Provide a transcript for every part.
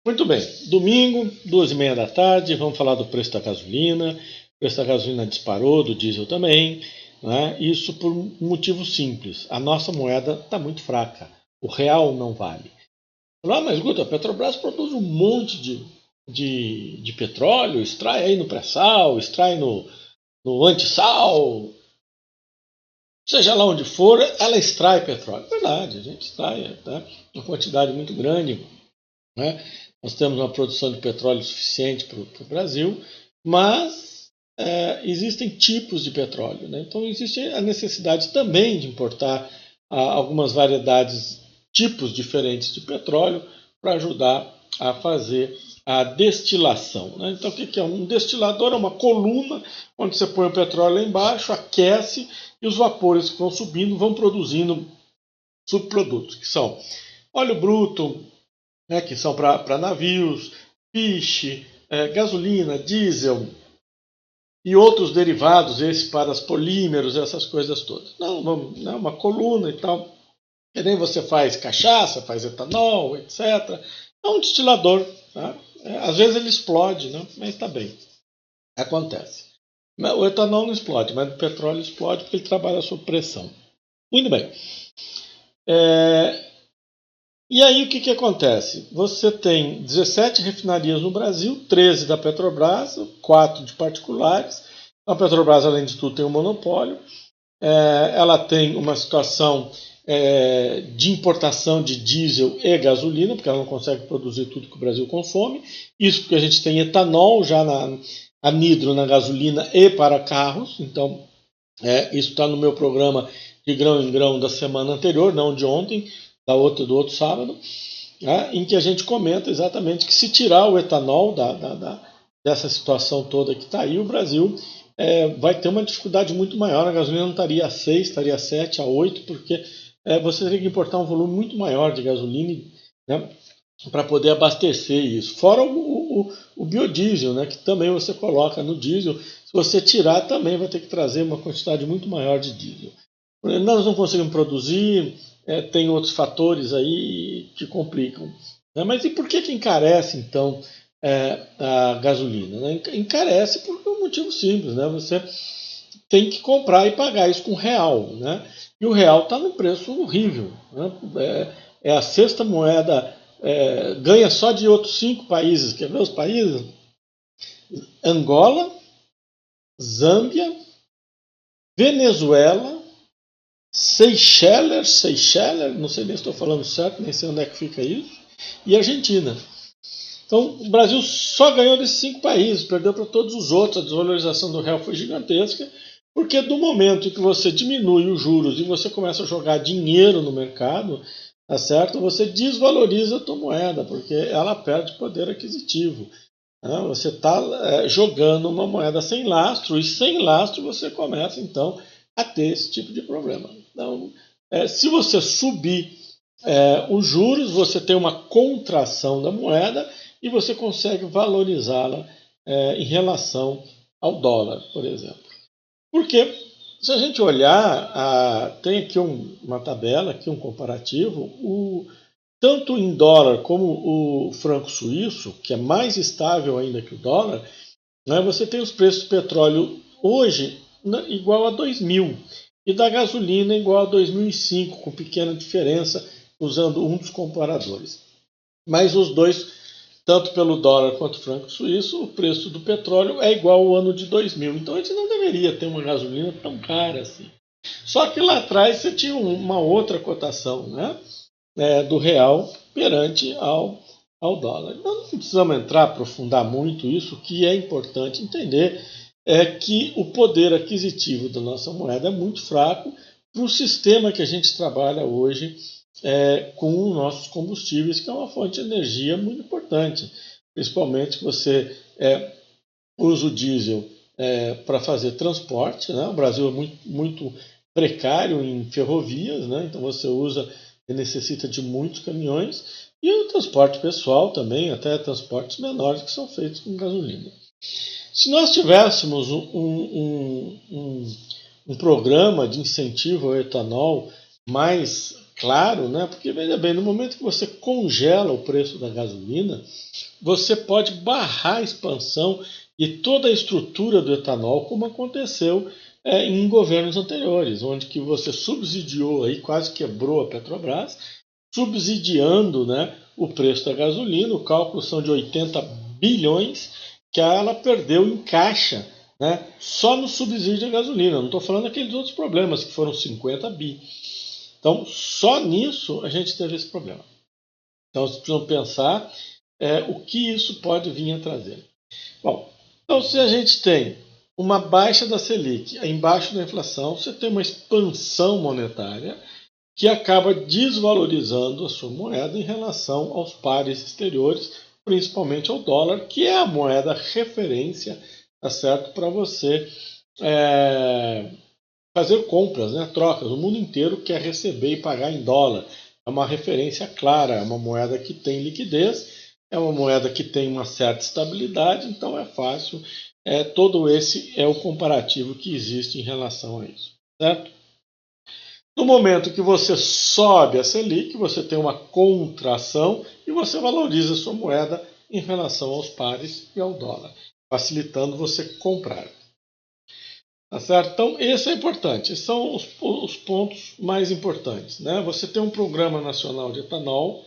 Muito bem, domingo, 2h30 da tarde, vamos falar do preço da gasolina. O preço da gasolina disparou, do diesel também, né? Isso por um motivo simples: a nossa moeda está muito fraca, o real não vale. Mas Guto, a Petrobras produz um monte de petróleo, extrai aí no pré-sal, extrai no anti-sal, seja lá onde for, ela extrai petróleo. Verdade, a gente extrai, tá? Uma quantidade muito grande, né? Nós temos uma produção de petróleo suficiente para o Brasil, mas existem tipos de petróleo, né? Então existe a necessidade também de importar algumas variedades, tipos diferentes de petróleo para ajudar a fazer a destilação, né? Então o que é? Um destilador é uma coluna onde você põe o petróleo lá embaixo, aquece e os vapores que vão subindo vão produzindo subprodutos, que são óleo bruto, né, que são para navios, piche, gasolina, diesel e outros derivados, esses para os polímeros, essas coisas todas. Não, vamos, né, uma coluna e tal. Que nem você faz cachaça, faz etanol, etc. É um destilador. Tá? Às vezes ele explode, né? Mas está bem. Acontece. O etanol não explode, mas o petróleo explode porque ele trabalha sob pressão. Muito bem. E aí o que acontece? Você tem 17 refinarias no Brasil, 13 da Petrobras, 4 de particulares. A Petrobras, além de tudo, tem um monopólio. Ela tem uma situação de importação de diesel e gasolina, porque ela não consegue produzir tudo que o Brasil consome. Isso porque a gente tem etanol já anidro na gasolina e para carros. Então, isso está no meu programa de grão em grão da semana anterior, não de ontem, do outro sábado, né, em que a gente comenta exatamente que se tirar o etanol dessa situação toda que está aí, o Brasil vai ter uma dificuldade muito maior. A gasolina não estaria a 6, estaria a 7, a 8, porque você teria que importar um volume muito maior de gasolina, né, para poder abastecer isso. Fora o biodiesel, né, que também você coloca no diesel. Se você tirar, também vai ter que trazer uma quantidade muito maior de diesel. Nós não conseguimos produzir, tem outros fatores aí que complicam. Né? Mas e por que encarece, então, a gasolina? Né? Encarece por um motivo simples. Né? Você tem que comprar e pagar isso com real. Né? E o real está num preço horrível. Né? É a sexta moeda, ganha só de outros 5 países. Quer ver os países? Angola, Zâmbia, Venezuela, Seychelles, não sei nem se estou falando certo, nem sei onde é que fica isso, e Argentina. Então, o Brasil só ganhou desses 5 países, perdeu para todos os outros. A desvalorização do real foi gigantesca, porque do momento em que você diminui os juros e você começa a jogar dinheiro no mercado, tá certo? Você desvaloriza a tua moeda, porque ela perde poder aquisitivo. Né? Você está jogando uma moeda sem lastro, e sem lastro você começa, então, a ter esse tipo de problema. Então, se você subir os juros, você tem uma contração da moeda e você consegue valorizá-la em relação ao dólar, por exemplo. Porque, se a gente olhar, tem aqui uma tabela, aqui um comparativo, tanto em dólar como o franco suíço, que é mais estável ainda que o dólar, né, você tem os preços do petróleo hoje igual a 2000 e da gasolina igual a 2005, com pequena diferença, usando um dos comparadores. Mas os dois, tanto pelo dólar quanto franco suíço, o preço do petróleo é igual ao ano de 2000. Então a gente não deveria ter uma gasolina tão cara assim. Só que lá atrás você tinha uma outra cotação, né, do real perante ao dólar. Então não precisamos aprofundar muito isso. O que é importante entender é que o poder aquisitivo da nossa moeda é muito fraco para o sistema que a gente trabalha hoje com os nossos combustíveis, que é uma fonte de energia muito importante. Principalmente que você usa o diesel para fazer transporte. Né? O Brasil é muito precário em ferrovias, né? Então você necessita de muitos caminhões, e o transporte pessoal também, até transportes menores que são feitos com gasolina. Se nós tivéssemos um programa de incentivo ao etanol mais claro, né? Porque veja bem, no momento que você congela o preço da gasolina, você pode barrar a expansão e toda a estrutura do etanol, como aconteceu em governos anteriores, onde que você subsidiou, aí quase quebrou a Petrobras, subsidiando, né, o preço da gasolina. O cálculo são de 80 bilhões que ela perdeu em caixa, né, só no subsídio da gasolina. Não estou falando daqueles outros problemas que foram 50 bi. Então, só nisso a gente teve esse problema. Então, vocês precisam pensar o que isso pode vir a trazer. Bom, então se a gente tem uma baixa da Selic embaixo da inflação, você tem uma expansão monetária que acaba desvalorizando a sua moeda em relação aos pares exteriores, principalmente ao dólar, que é a moeda referência, tá certo, para você fazer compras, né, trocas. O mundo inteiro quer receber e pagar em dólar. É uma referência clara, é uma moeda que tem liquidez, é uma moeda que tem uma certa estabilidade, então é fácil. Todo esse é o comparativo que existe em relação a isso, certo? No momento que você sobe a Selic, você tem uma contração e você valoriza a sua moeda em relação aos pares e ao dólar, facilitando você comprar. Tá certo? Então, esse é importante. Esses são os pontos mais importantes, né? Você tem um programa nacional de etanol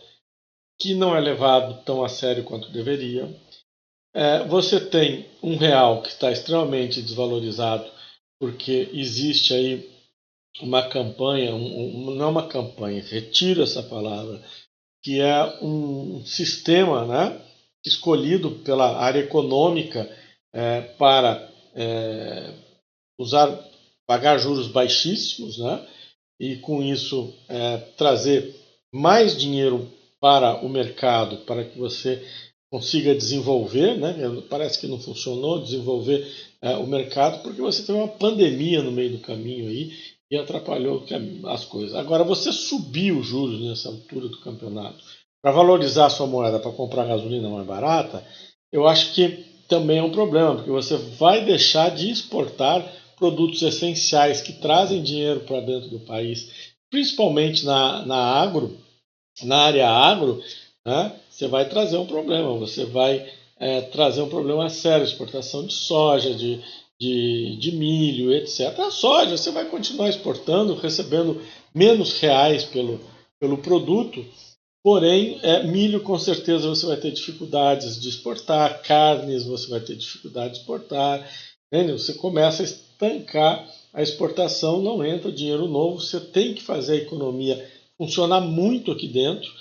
que não é levado tão a sério quanto deveria. Você tem um real que está extremamente desvalorizado porque existe aí uma campanha, não é uma campanha, retiro essa palavra, que é um sistema, né, escolhido pela área econômica para pagar juros baixíssimos, né, e com isso trazer mais dinheiro para o mercado, para que você consiga desenvolver, né? Parece que não funcionou, desenvolver o mercado, porque você teve uma pandemia no meio do caminho aí e atrapalhou as coisas. Agora, você subir os juros nessa altura do campeonato para valorizar a sua moeda, para comprar gasolina mais barata, eu acho que também é um problema, porque você vai deixar de exportar produtos essenciais que trazem dinheiro para dentro do país, principalmente na área agro, né? Você vai trazer um problema, você vai trazer um problema sério, exportação de soja, de milho, etc. A soja você vai continuar exportando, recebendo menos reais pelo produto, porém, milho com certeza você vai ter dificuldades de exportar, carnes você vai ter dificuldade de exportar, entendeu? Você começa a estancar a exportação, não entra dinheiro novo, você tem que fazer a economia funcionar muito aqui dentro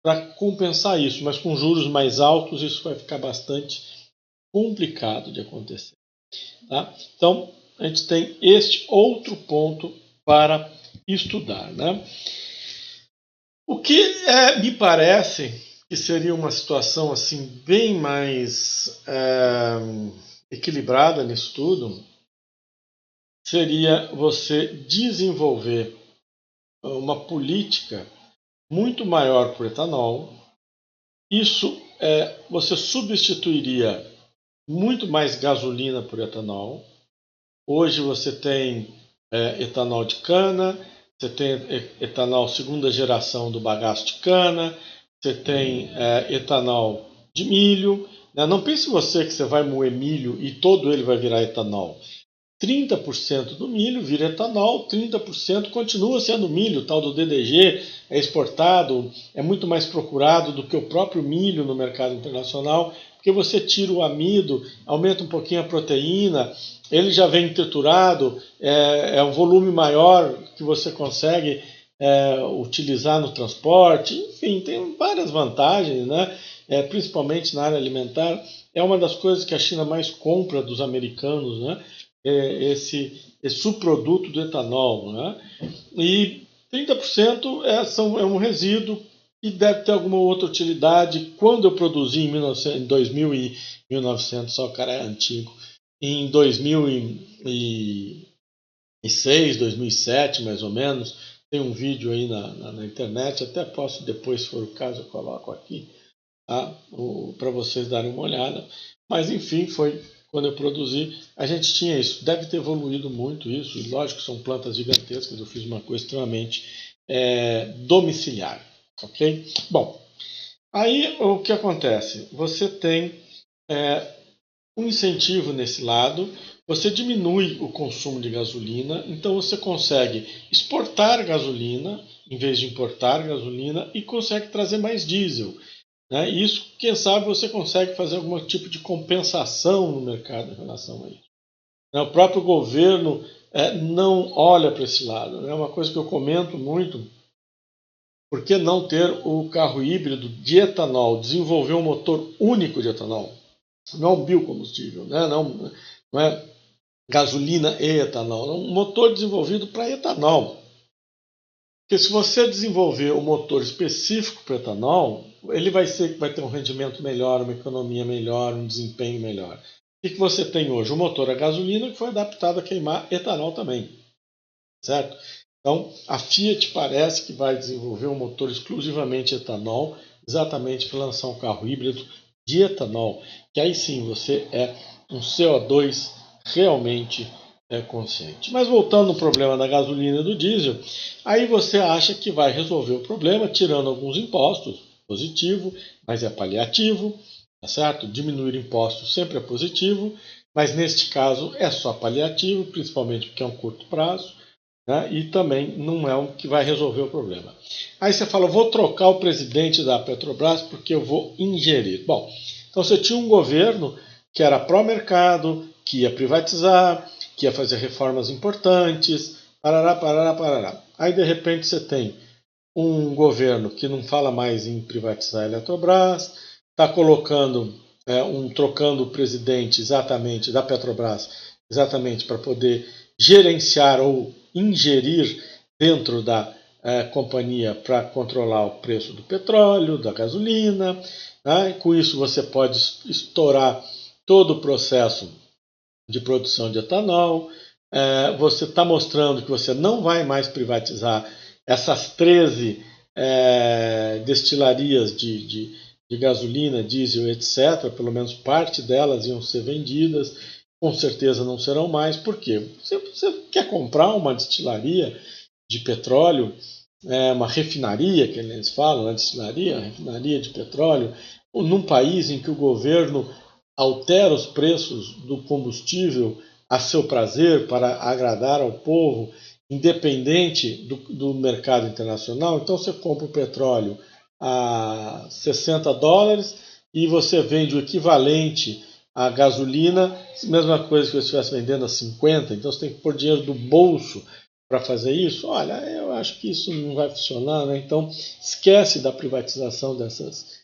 para compensar isso, mas com juros mais altos isso vai ficar bastante complicado de acontecer. Tá? Então, a gente tem este outro ponto para estudar, né? O que me parece que seria uma situação assim bem mais equilibrada nisso tudo seria você desenvolver uma política muito maior para o etanol. Isso você substituiria muito mais gasolina por etanol. Hoje você tem etanol de cana, você tem etanol segunda geração do bagaço de cana, você tem etanol de milho. Né? Não pense você que você vai moer milho e todo ele vai virar etanol. 30% do milho vira etanol, 30% continua sendo milho, o tal do DDG é exportado, é muito mais procurado do que o próprio milho no mercado internacional, porque você tira o amido, aumenta um pouquinho a proteína, ele já vem triturado, é um volume maior que você consegue utilizar no transporte, enfim, tem várias vantagens, né? Principalmente na área alimentar. É uma das coisas que a China mais compra dos americanos, né? Esse subproduto do etanol. Né? E 30% é um resíduo que deve ter alguma outra utilidade. Quando eu produzi em 1900, só o cara é antigo, em 2006, 2007 mais ou menos, tem um vídeo aí na internet, até posso depois, se for o caso, eu coloco aqui, tá? Para vocês darem uma olhada. Mas enfim, foi quando eu produzi, a gente tinha isso. Deve ter evoluído muito isso, e lógico que são plantas gigantescas, eu fiz uma coisa extremamente domiciliar. Ok? Bom, aí o que acontece? Você tem um incentivo nesse lado, você diminui o consumo de gasolina, então você consegue exportar gasolina em vez de importar gasolina e consegue trazer mais diesel. Né? E isso, quem sabe, você consegue fazer algum tipo de compensação no mercado em relação a isso. O próprio governo não olha para esse lado. É uma coisa que eu comento muito. Por que não ter o carro híbrido de etanol, desenvolver um motor único de etanol? Não é um biocombustível, né? Não é gasolina e etanol, é um motor desenvolvido para etanol. Porque se você desenvolver um motor específico para etanol, ele vai ter um rendimento melhor, uma economia melhor, um desempenho melhor. O que você tem hoje? Um motor a gasolina que foi adaptado a queimar etanol também, certo? Então, a Fiat parece que vai desenvolver um motor exclusivamente etanol, exatamente para lançar um carro híbrido de etanol, que aí sim você é um CO2 realmente consciente. Mas voltando ao problema da gasolina e do diesel, aí você acha que vai resolver o problema tirando alguns impostos, positivo, mas é paliativo, tá certo? Diminuir impostos sempre é positivo, mas neste caso é só paliativo, principalmente porque é um curto prazo. Né? E também não é o que vai resolver o problema. Aí você fala, vou trocar o presidente da Petrobras porque eu vou ingerir. Bom, então você tinha um governo que era pró-mercado, que ia privatizar, que ia fazer reformas importantes, parará, parará, parará. Aí de repente você tem um governo que não fala mais em privatizar a Eletrobras, está trocando o presidente exatamente da Petrobras, exatamente para poder gerenciar ou ingerir dentro da companhia para controlar o preço do petróleo, da gasolina. Né? Com isso você pode estourar todo o processo de produção de etanol. Você está mostrando que você não vai mais privatizar essas 13 destilarias de gasolina, diesel, etc. Pelo menos parte delas iam ser vendidas. Com certeza não serão mais. Por quê? Você quer comprar uma destilaria de petróleo, uma refinaria, que eles falam, refinaria de petróleo, num país em que o governo altera os preços do combustível a seu prazer para agradar ao povo, independente do mercado internacional. Então você compra o petróleo a $60 e você vende o equivalente à gasolina, mesma coisa que você estivesse vendendo a 50, então você tem que pôr dinheiro do bolso para fazer isso. Olha, eu acho que isso não vai funcionar, né? Então esquece da privatização dessas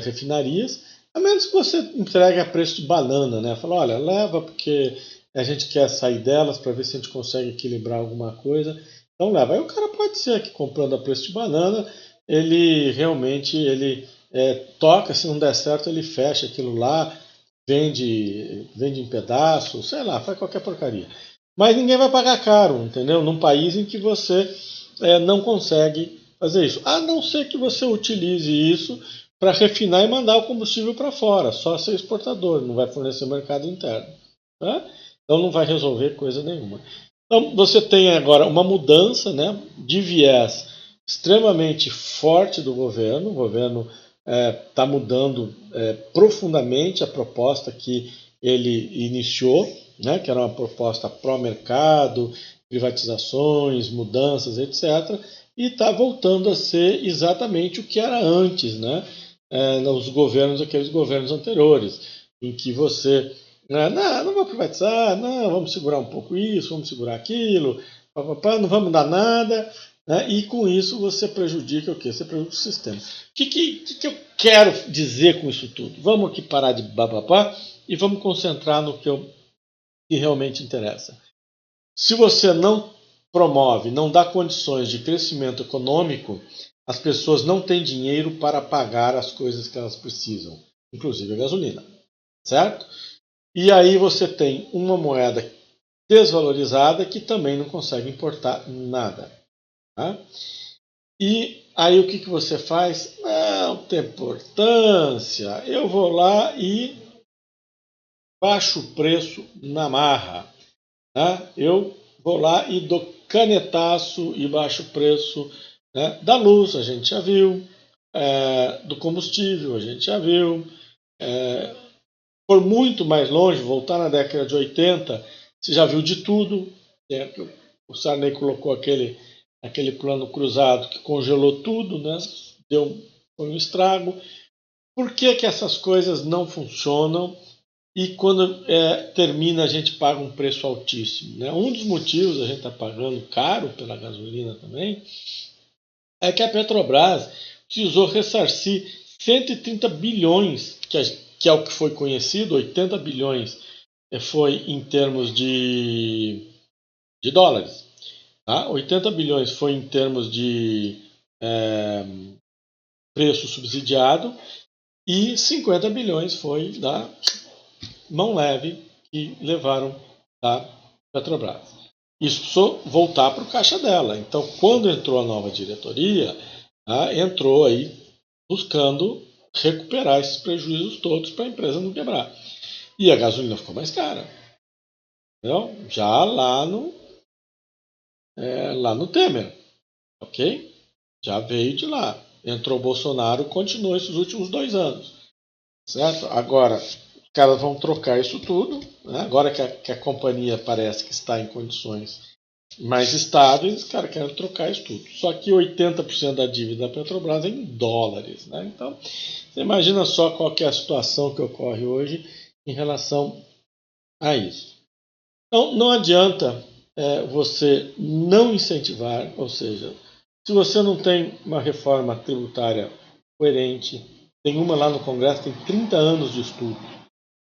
refinarias, a menos que você entregue a preço de banana, né? Fala, olha, leva porque a gente quer sair delas para ver se a gente consegue equilibrar alguma coisa. Então leva. Aí o cara pode ser que comprando a preço de banana, ele realmente toca, se não der certo ele fecha aquilo lá, vende em pedaços, sei lá, faz qualquer porcaria. Mas ninguém vai pagar caro, entendeu? Num país em que você não consegue fazer isso. A não ser que você utilize isso para refinar e mandar o combustível para fora, só ser exportador, não vai fornecer mercado interno. Né? Então não vai resolver coisa nenhuma. Então você tem agora uma mudança, né, de viés extremamente forte do governo. O governo está mudando profundamente a proposta que ele iniciou, né, que era uma proposta pró-mercado, privatizações, mudanças, etc., e está voltando a ser exatamente o que era antes, né, aqueles governos anteriores, em que você não vou privatizar, não, vamos segurar um pouco isso, vamos segurar aquilo, não vamos dar nada, né, e com isso você prejudica o quê? Você prejudica o sistema. O que eu quero dizer com isso tudo? Vamos aqui parar de bababá e vamos concentrar no que realmente interessa. Se você não promove, não dá condições de crescimento econômico, as pessoas não têm dinheiro para pagar as coisas que elas precisam, inclusive a gasolina, certo? E aí você tem uma moeda desvalorizada que também não consegue importar nada. Tá? E aí o que você faz? Não tem importância, eu vou lá e baixo o preço na marra. Tá? Eu vou lá e dou canetaço e baixo preço, né, da luz, a gente já viu, do combustível, a gente já viu. Por muito mais longe, voltar na década de 80, você já viu de tudo. O Sarney colocou aquele plano cruzado que congelou tudo, né? Foi um estrago. Por que essas coisas não funcionam e quando termina a gente paga um preço altíssimo? Né? Um dos motivos a gente está pagando caro pela gasolina também é que a Petrobras precisou ressarcir 130 bilhões, que é o que foi conhecido, 80 bilhões foi em termos de dólares. Tá? 80 bilhões foi em termos de preço subsidiado e 50 bilhões foi da mão leve que levaram da Petrobras. Isso precisou voltar para o caixa dela. Então, quando entrou a nova diretoria, entrou aí buscando recuperar esses prejuízos todos para a empresa não quebrar. E a gasolina ficou mais cara. Entendeu? Já lá no Temer. Ok? Já veio de lá. Entrou o Bolsonaro, continuou esses últimos 2 anos. Certo? Agora, os caras vão trocar isso tudo. Né? Agora que a companhia parece que está em condições mais estáveis, os caras querem trocar isso tudo. Só que 80% da dívida da Petrobras é em dólares. Né? Então, você imagina só qual que é a situação que ocorre hoje em relação a isso. Então, não adianta você não incentivar, ou seja, se você não tem uma reforma tributária coerente, tem uma lá no Congresso, tem 30 anos de estudo.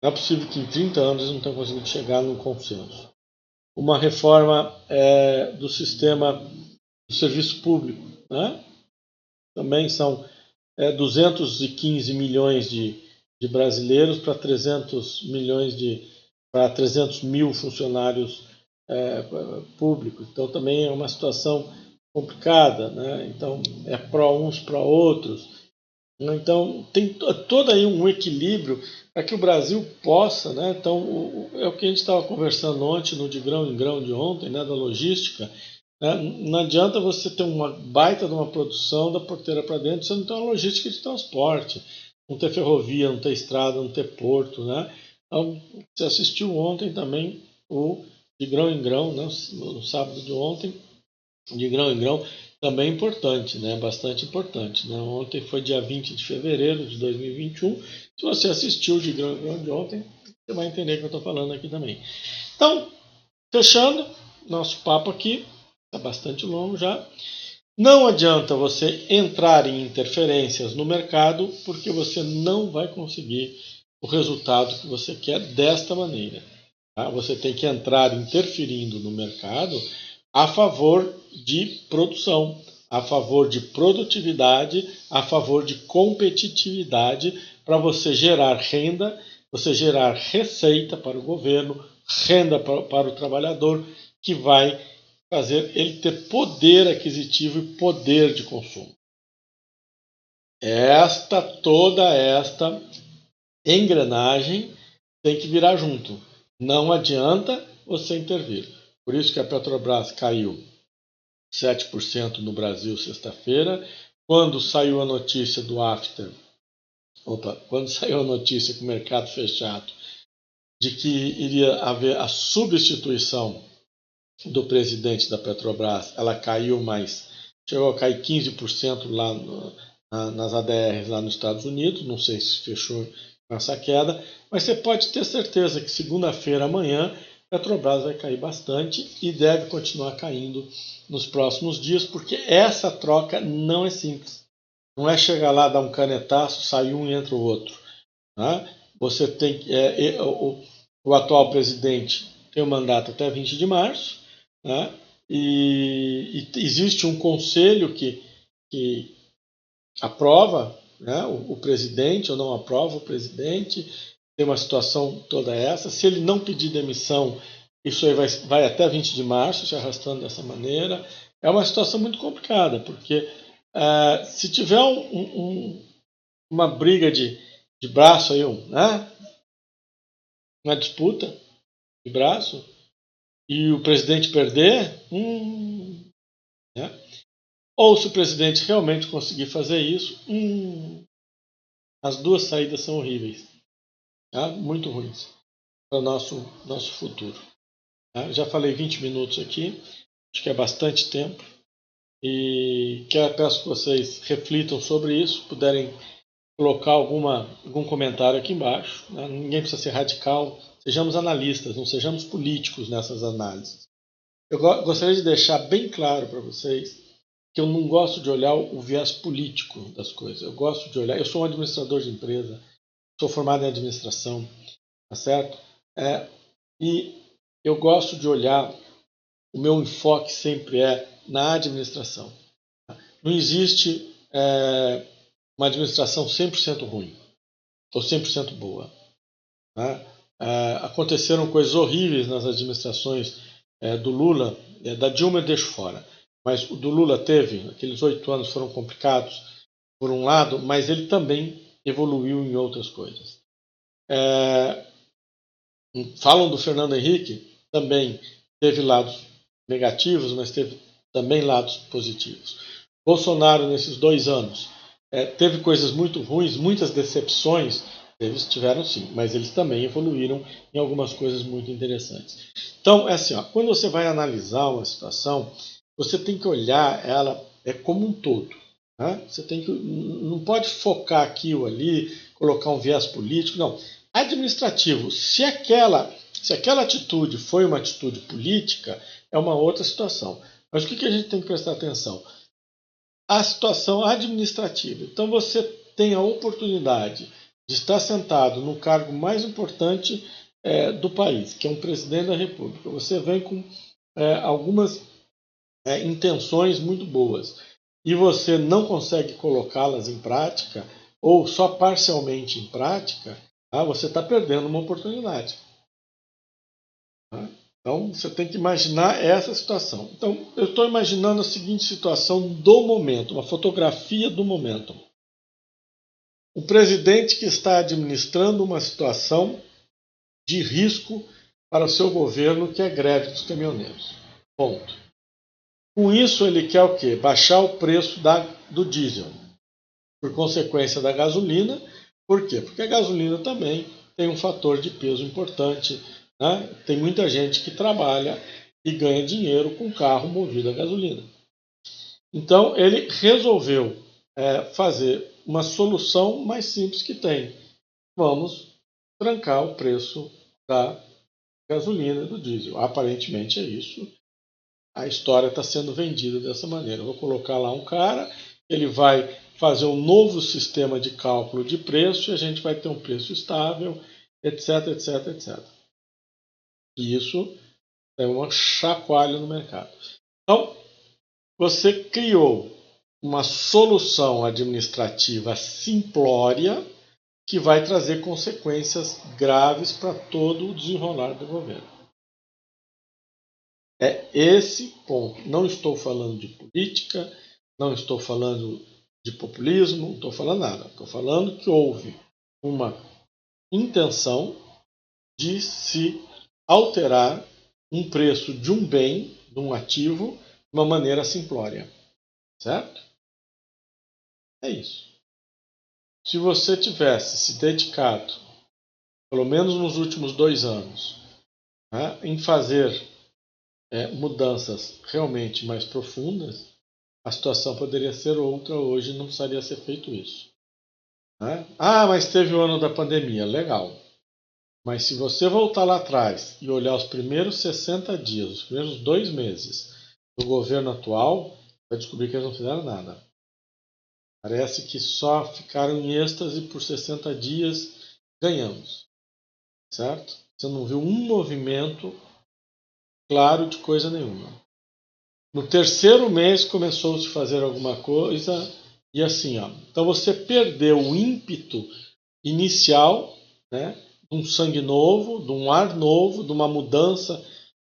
Não é possível que em 30 anos eles não tenham conseguido chegar num consenso. Uma reforma do sistema do serviço público. Né? Também são 215 milhões de brasileiros para 300 mil funcionários públicos. Então também é uma situação complicada, né? Então é pró uns, pró outros. Então tem todo aí um equilíbrio para que o Brasil possa, né? Então é o que a gente estava conversando ontem no de grão em grão de ontem, né? Da logística. Né? Não adianta você ter uma baita de uma produção da porteira para dentro, você não tem uma logística de transporte, não ter ferrovia, não ter estrada, não ter porto, né? Então, você assistiu ontem também o de grão em grão, né? No sábado de ontem, de grão em grão, também importante, né? Bastante importante. Né? Ontem foi dia 20 de fevereiro de 2021. Se você assistiu o de grão em grão de ontem, você vai entender o que eu estou falando aqui também. Então, fechando nosso papo aqui, está bastante longo já. Não adianta você entrar em interferências no mercado, porque você não vai conseguir o resultado que você quer desta maneira. Tá? Você tem que entrar interferindo no mercado a favor de produção, a favor de produtividade, a favor de competitividade, para você gerar renda, você gerar receita para o governo, renda para o trabalhador, que vai fazer ele ter poder aquisitivo e poder de consumo. Toda esta engrenagem tem que virar junto. Não adianta você intervir. Por isso que a Petrobras caiu 7% no Brasil sexta-feira. Quando saiu a notícia do after, quando saiu a notícia com o mercado fechado, de que iria haver a substituição do presidente da Petrobras, ela caiu mais, chegou a cair 15% lá nas ADRs lá nos Estados Unidos, não sei se fechou com essa queda, mas você pode ter certeza que segunda-feira, amanhã, a Petrobras vai cair bastante e deve continuar caindo nos próximos dias, porque essa troca não é simples. Não é chegar lá, dar um canetaço, sair um e entra o outro. Né? Você tem o atual presidente tem o mandato até 20 de março, né? E existe um conselho que aprova, né, o presidente ou não aprova o presidente. Tem uma situação toda essa. Se ele não pedir demissão, isso aí vai até 20 de março, se arrastando dessa maneira. É uma situação muito complicada, porque se tiver uma briga de braço aí, né, uma disputa de braço, e o presidente perder, né? Ou se o presidente realmente conseguir fazer isso, as duas saídas são horríveis, tá? Muito ruins para o nosso futuro. Tá? Já falei 20 minutos aqui, acho que é bastante tempo. E peço que vocês reflitam sobre isso, puderem colocar algum comentário aqui embaixo. Né? Ninguém precisa ser radical, sejamos analistas, não sejamos políticos nessas análises. Eu gostaria de deixar bem claro para vocês que eu não gosto de olhar o viés político das coisas. Eu gosto de olhar. Eu sou um administrador de empresa, sou formado em administração, tá certo? E eu gosto de olhar. O meu enfoque sempre é na administração. Não existe uma administração 100% ruim ou 100% boa. Né? Aconteceram coisas horríveis nas administrações do Lula, da Dilma eu deixo fora, mas o do Lula teve, aqueles 8 anos foram complicados por um lado, mas ele também evoluiu em outras coisas. Falam do Fernando Henrique, também teve lados negativos, mas teve também lados positivos. Bolsonaro, nesses 2 anos, teve coisas muito ruins, muitas decepções, eles tiveram sim, mas eles também evoluíram em algumas coisas muito interessantes. Então, é assim, quando você vai analisar uma situação, você tem que olhar ela como um todo. Né? Você não pode focar aqui ou ali, colocar um viés político, não. Administrativo, se aquela atitude foi uma atitude política, é uma outra situação. Mas o que a gente tem que prestar atenção? A situação administrativa. Então você tem a oportunidade de estar sentado no cargo mais importante do país, que é um presidente da República. Você vem com algumas intenções muito boas e você não consegue colocá-las em prática ou só parcialmente em prática, você está perdendo uma oportunidade. Então você tem que imaginar essa situação. Então eu estou imaginando a seguinte situação do momento, uma fotografia do momento. O presidente que está administrando uma situação de risco para o seu governo, que é a greve dos caminhoneiros. Ponto. Com isso ele quer o quê? Baixar o preço do diesel. Por consequência da gasolina. Por quê? Porque a gasolina também tem um fator de peso importante. Né? Tem muita gente que trabalha e ganha dinheiro com carro movido a gasolina. Então ele resolveu fazer uma solução mais simples que tem. Vamos trancar o preço da gasolina e do diesel. Aparentemente é isso. A história está sendo vendida dessa maneira. Eu vou colocar lá um cara, ele vai fazer um novo sistema de cálculo de preço e a gente vai ter um preço estável, etc, etc, etc. E isso é uma chacoalha no mercado. Então, você criou uma solução administrativa simplória que vai trazer consequências graves para todo o desenrolar do governo. É esse ponto. Não estou falando de política, não estou falando de populismo, não estou falando nada. Estou falando que houve uma intenção de se alterar um preço de um bem, de um ativo, de uma maneira simplória. Certo? É isso. Se você tivesse se dedicado, pelo menos nos últimos 2 anos, em fazer mudanças realmente mais profundas, a situação poderia ser outra hoje, não precisaria ser feito isso. Mas teve o ano da pandemia, legal. Mas se você voltar lá atrás e olhar os primeiros 60 dias, os primeiros 2 meses do governo atual, vai descobrir que eles não fizeram nada. Parece que só ficaram em êxtase por 60 dias, ganhamos. Certo? Você não viu um movimento claro de coisa nenhuma. No 3º mês começou a se fazer alguma coisa e assim, então você perdeu o ímpeto inicial, né, de um sangue novo, de um ar novo, de uma mudança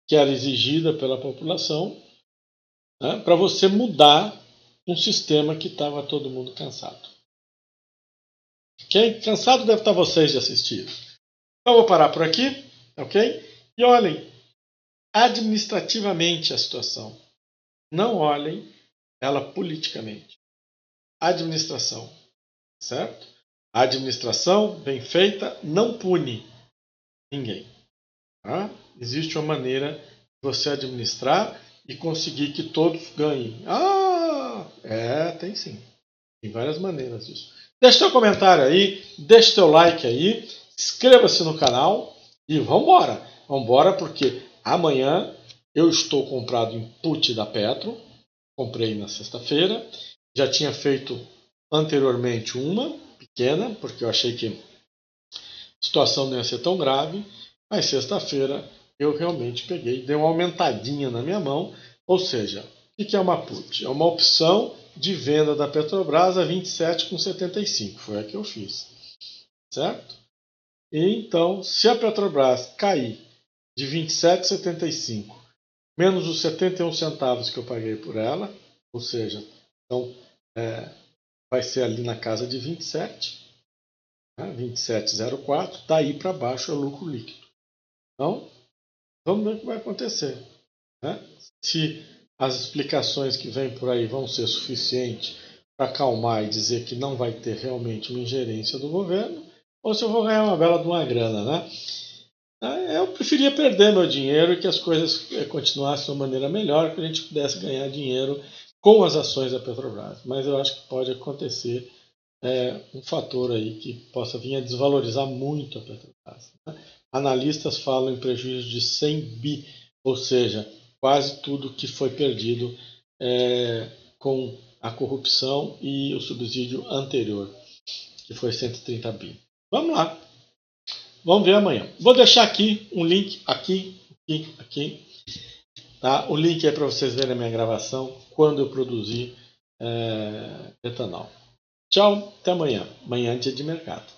que era exigida pela população, né, para você mudar um sistema que estava todo mundo cansado. Ok? Cansado deve estar vocês de assistir. Então vou parar por aqui, ok? E olhem administrativamente a situação. Não olhem ela politicamente. Administração, certo? A administração bem feita não pune ninguém. Tá? Existe uma maneira de você administrar e conseguir que todos ganhem. Tem sim. Tem várias maneiras disso. Deixa seu comentário aí, deixa seu like aí, inscreva-se no canal e vambora. Vambora porque amanhã eu estou comprado em put da Petro. Comprei na sexta-feira. Já tinha feito anteriormente uma pequena, porque eu achei que a situação não ia ser tão grave. Mas sexta-feira eu realmente peguei, dei uma aumentadinha na minha mão. Ou seja, o que é uma put? É uma opção de venda da Petrobras a 27,75. Foi a que eu fiz. Certo? E então, se a Petrobras cair de 27,75 menos os 71 centavos que eu paguei por ela, ou seja, então vai ser ali na casa de 27, né, 27,04, daí para baixo é lucro líquido. Então, vamos ver o que vai acontecer. Né? Se as explicações que vêm por aí vão ser suficientes para acalmar e dizer que não vai ter realmente uma ingerência do governo, ou se eu vou ganhar uma bela de uma grana, né? Eu preferia perder meu dinheiro e que as coisas continuassem de uma maneira melhor, que a gente pudesse ganhar dinheiro com as ações da Petrobras. Mas eu acho que pode acontecer um fator aí que possa vir a desvalorizar muito a Petrobras. Né? Analistas falam em prejuízo de 100 bi, ou seja, quase tudo que foi perdido com a corrupção e o subsídio anterior, que foi 130 bi. Vamos lá. Vamos ver amanhã. Vou deixar aqui um link, aqui. Tá? O link é para vocês verem a minha gravação quando eu produzir etanol. Tchau, até amanhã. Amanhã é dia de mercado.